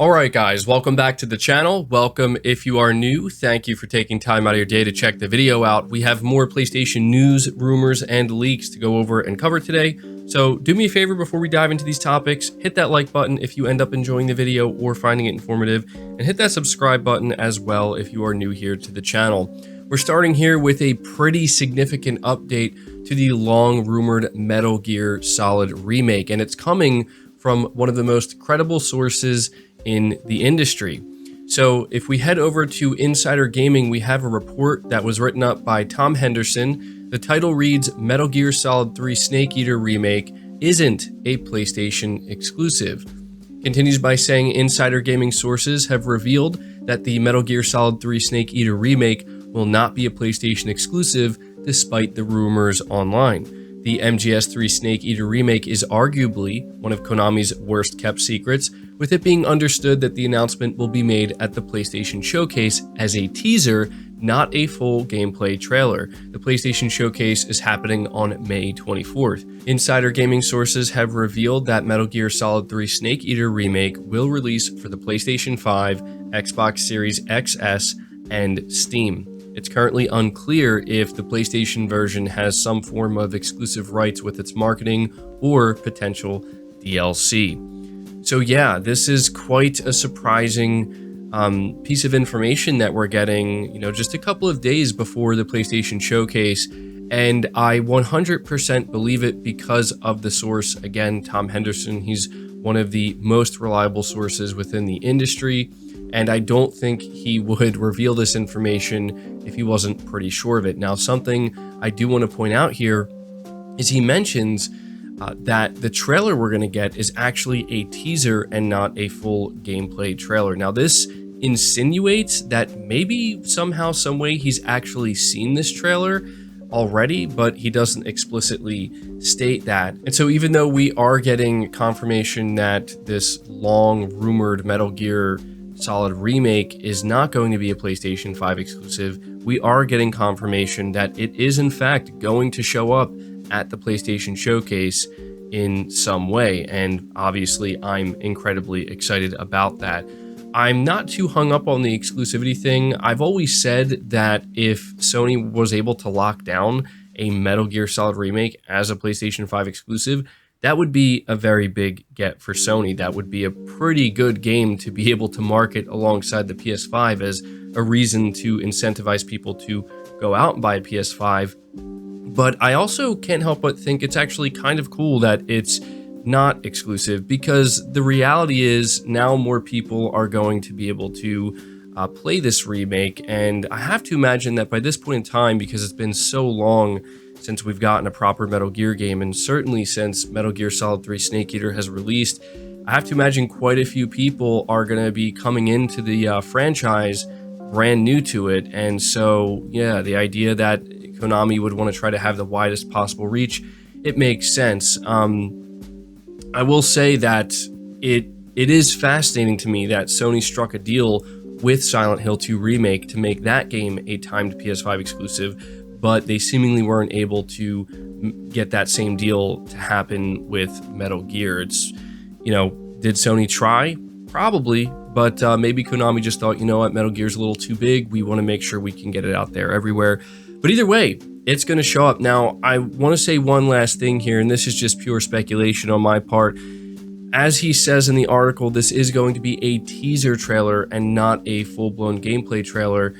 Alright guys, welcome back to the channel. Welcome if you are new. Thank you for taking time out of your day to check the video out. We have more PlayStation news, rumors, and leaks to go over and cover today. So do me a favor before we dive into these topics, hit that like button if you end up enjoying the video or finding it informative, and hit that subscribe button as well if you are new here to the channel. We're starting here with a pretty significant update to the long-rumored Metal Gear Solid Remake, and it's coming from one of the most credible sources in the industry. So if we head over to Insider Gaming, we have a report that was written up by Tom Henderson. The title reads, Metal Gear Solid 3 Snake Eater Remake isn't a PlayStation exclusive. Continues by saying Insider Gaming sources have revealed that the Metal Gear Solid 3 Snake Eater Remake will not be a PlayStation exclusive despite the rumors online. The MGS3 Snake Eater Remake is arguably one of Konami's worst kept secrets, with it being understood that the announcement will be made at the PlayStation Showcase as a teaser, not a full gameplay trailer. The PlayStation Showcase is happening on May 24th. Insider Gaming sources have revealed that Metal Gear Solid 3 Snake Eater Remake will release for the PlayStation 5, Xbox Series XS, and Steam. It's currently unclear if the PlayStation version has some form of exclusive rights with its marketing or potential DLC. So yeah, this is quite a surprising piece of information that we're getting, just a couple of days before the PlayStation Showcase, and I 100% believe it because of the source. Again, Tom Henderson, he's one of the most reliable sources within the industry, and I don't think he would reveal this information if he wasn't pretty sure of it. Now, something I do want to point out here is he mentions that the trailer we're going to get is actually a teaser and not a full gameplay trailer. Now, this insinuates that maybe somehow, some way, he's actually seen this trailer already, but he doesn't explicitly state that. And so even though we are getting confirmation that this long rumored Metal Gear Solid Remake is not going to be a PlayStation 5 exclusive, we are getting confirmation that it is in fact going to show up at the PlayStation Showcase in some way, and obviously I'm incredibly excited about that. I'm not too hung up on the exclusivity thing. I've always said that if Sony was able to lock down a Metal Gear Solid Remake as a PlayStation 5 exclusive, that would be a very big get for Sony. That would be a pretty good game to be able to market alongside the PS5 as a reason to incentivize people to go out and buy a PS5. But I also can't help but think it's actually kind of cool that it's not exclusive, because the reality is now more people are going to be able to play this remake, and I have to imagine that by this point in time, because it's been so long since we've gotten a proper Metal Gear game, and certainly since Metal Gear Solid 3 Snake Eater has released, I have to imagine quite a few people are going to be coming into the franchise brand new to it. And so, yeah, the idea that Konami would want to try to have the widest possible reach, it makes sense. I will say that it is fascinating to me that Sony struck a deal with Silent Hill 2 Remake to make that game a timed PS5 exclusive, but they seemingly weren't able to get that same deal to happen with Metal Gear. It's, did Sony try? Probably, but maybe Konami just thought, what, Metal Gear's a little too big. We want to make sure we can get it out there everywhere. But either way, it's going to show up. Now, I want to say one last thing here, and this is just pure speculation on my part. As he says in the article, this is going to be a teaser trailer and not a full-blown gameplay trailer.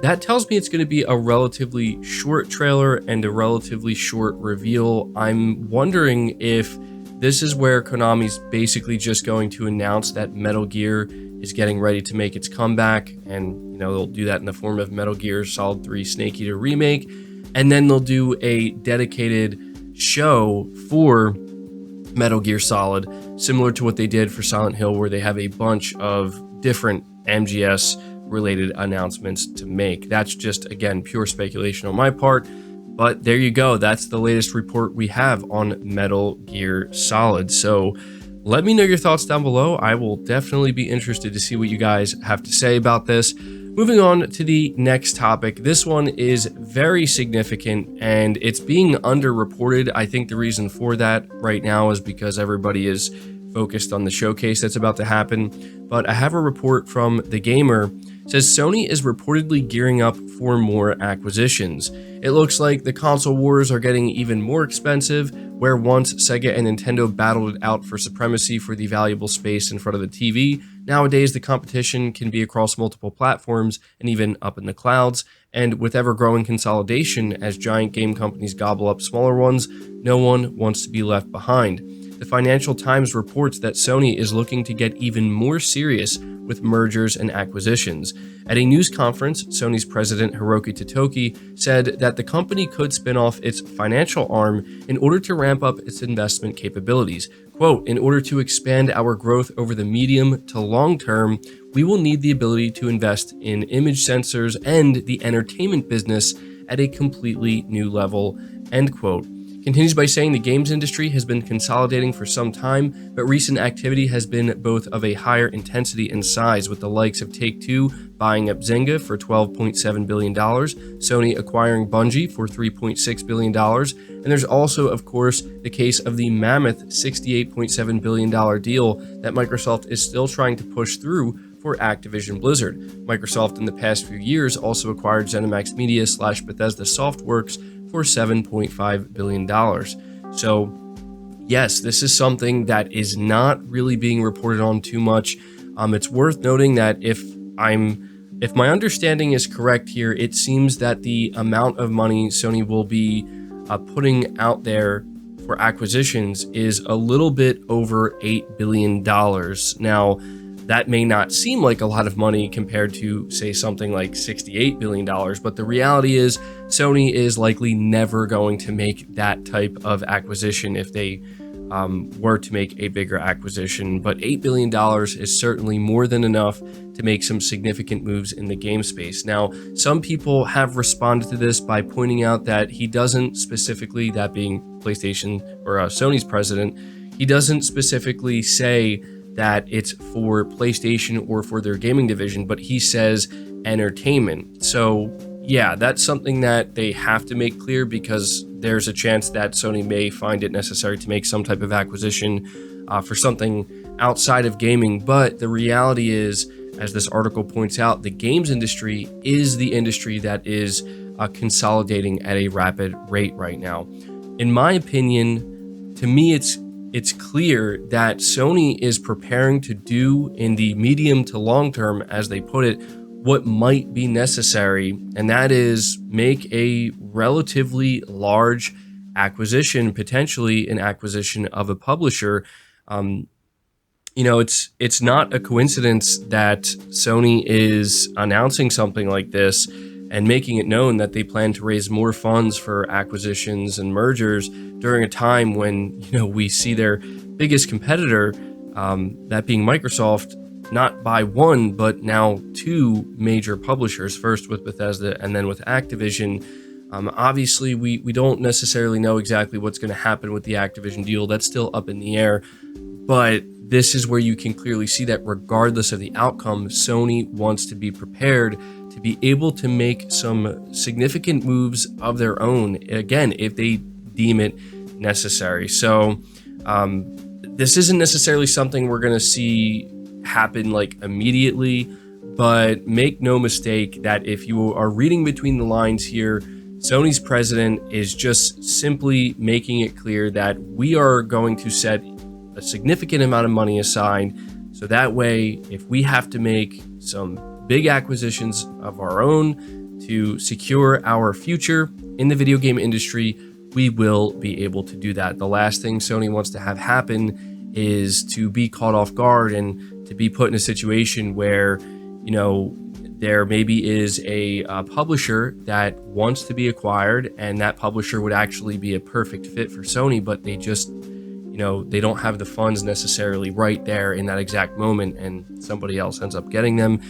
That tells me it's going to be a relatively short trailer and a relatively short reveal. I'm wondering if this is where Konami's basically just going to announce that Metal Gear is getting ready to make its comeback, and they'll do that in the form of Metal Gear Solid 3 Snake Eater Remake, and then they'll do a dedicated show for Metal Gear Solid, similar to what they did for Silent Hill, where they have a bunch of different MGS related announcements to make. That's just, again, pure speculation on my part. But there you go. That's the latest report we have on Metal Gear Solid. So let me know your thoughts down below. I will definitely be interested to see what you guys have to say about this. Moving on to the next topic. This one is very significant and it's being underreported. I think the reason for that right now is because everybody is focused on the showcase that's about to happen. But I have a report from The Gamer. It says Sony is reportedly gearing up for more acquisitions. It looks like the console wars are getting even more expensive, where once Sega and Nintendo battled it out for supremacy for the valuable space in front of the TV, nowadays the competition can be across multiple platforms and even up in the clouds, and with ever-growing consolidation as giant game companies gobble up smaller ones, no one wants to be left behind. The Financial Times reports that Sony is looking to get even more serious with mergers and acquisitions. At a news conference, Sony's president Hiroki Totoki said that the company could spin off its financial arm in order to ramp up its investment capabilities. Quote, "In order to expand our growth over the medium to long term, we will need the ability to invest in image sensors and the entertainment business at a completely new level," end quote. Continues by saying the games industry has been consolidating for some time, but recent activity has been both of a higher intensity and size, with the likes of Take-Two buying up Zynga for $12.7 billion, Sony acquiring Bungie for $3.6 billion, and there's also, of course, the case of the mammoth $68.7 billion deal that Microsoft is still trying to push through for Activision Blizzard. Microsoft in the past few years also acquired ZeniMax Media / Bethesda Softworks for $7.5 billion. So yes, this is something that is not really being reported on too much. It's worth noting that if my understanding is correct here, it seems that the amount of money Sony will be putting out there for acquisitions is a little bit over $8 billion. Now, that may not seem like a lot of money compared to, say, something like $68 billion, but the reality is Sony is likely never going to make that type of acquisition if they were to make a bigger acquisition. But $8 billion is certainly more than enough to make some significant moves in the game space. Now, some people have responded to this by pointing out that he doesn't specifically, that being PlayStation or Sony's president, he doesn't specifically say that it's for PlayStation or for their gaming division, but he says entertainment. So yeah, that's something that they have to make clear, because there's a chance that Sony may find it necessary to make some type of acquisition for something outside of gaming. But the reality is, as this article points out, the games industry is the industry that is consolidating at a rapid rate right now. In my opinion, to me, it's clear that Sony is preparing to do in the medium to long term, as they put it, what might be necessary, and that is make a relatively large acquisition, potentially an acquisition of a publisher. It's not a coincidence that Sony is announcing something like this and making it known that they plan to raise more funds for acquisitions and mergers during a time when, we see their biggest competitor, that being Microsoft, not buy one, but now two major publishers, first with Bethesda and then with Activision. Obviously, we don't necessarily know exactly what's going to happen with the Activision deal. That's still up in the air. But this is where you can clearly see that regardless of the outcome, Sony wants to be prepared to be able to make some significant moves of their own, again, if they deem it necessary. So this isn't necessarily something we're going to see happen like immediately, but make no mistake that if you are reading between the lines here, Sony's president is just simply making it clear that we are going to set a significant amount of money aside, so that way, if we have to make some big acquisitions of our own to secure our future in the video game industry, we will be able to do that. The last thing Sony wants to have happen is to be caught off guard and to be put in a situation where, there maybe is a publisher that wants to be acquired, and that publisher would actually be a perfect fit for Sony, but they just, they don't have the funds necessarily right there in that exact moment, and somebody else ends up getting them.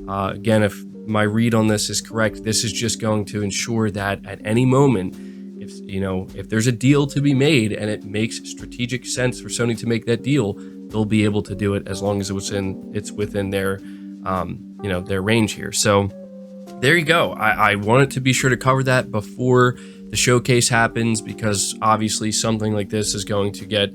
Again, if my read on this is correct, this is just going to ensure that at any moment, if there's a deal to be made and it makes strategic sense for Sony to make that deal, they'll be able to do it as long as it's within their their range here. So there you go. I wanted to be sure to cover that before the showcase happens, because obviously something like this is going to get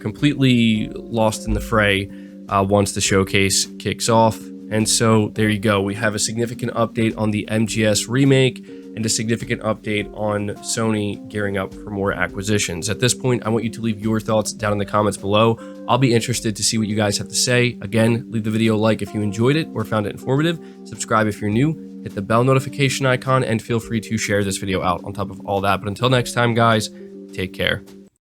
completely lost in the fray once the showcase kicks off. And so there you go. We have a significant update on the MGS remake and a significant update on Sony gearing up for more acquisitions. At this point, I want you to leave your thoughts down in the comments below. I'll be interested to see what you guys have to say. Again, leave the video a like if you enjoyed it or found it informative. Subscribe if you're new. Hit the bell notification icon and feel free to share this video out on top of all that. But until next time, guys, take care.